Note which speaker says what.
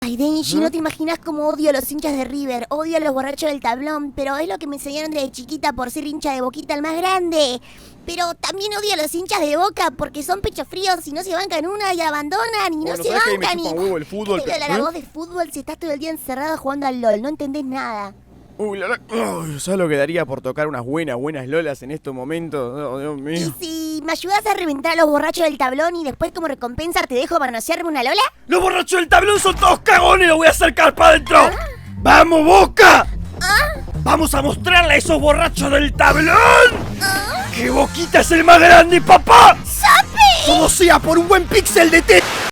Speaker 1: Ay, Denji, no te imaginas cómo odio a los hinchas de River, odio a los borrachos del tablón, pero es lo que me enseñaron desde chiquita por ser hincha de Boquita el más grande. Pero también odio a los hinchas de Boca porque son pechos fríos y no se bancan una y abandonan y no se
Speaker 2: ¿sabés que
Speaker 1: bancan
Speaker 2: me chupa un huevo el fútbol?
Speaker 1: ¿Qué te hablar a vos de fútbol si estás todo el día encerrado jugando al LOL? No entendés nada.
Speaker 2: ¿Sabes lo que daría por tocar unas buenas lolas en estos momentos? Oh, Dios mío.
Speaker 1: ¿Y si me ayudas a reventar a los borrachos del tablón y después como recompensa te dejo manosearme una lola?
Speaker 2: ¡Los borrachos del tablón son todos cagones! ¡Los voy a acercar para adentro! ¡Vamos, Boca! ¡Vamos a mostrarle a esos borrachos del tablón! ¡Que Boquita es el más grande, papá!
Speaker 1: ¡Sape!
Speaker 2: ¡Todo sea por un buen píxel de té!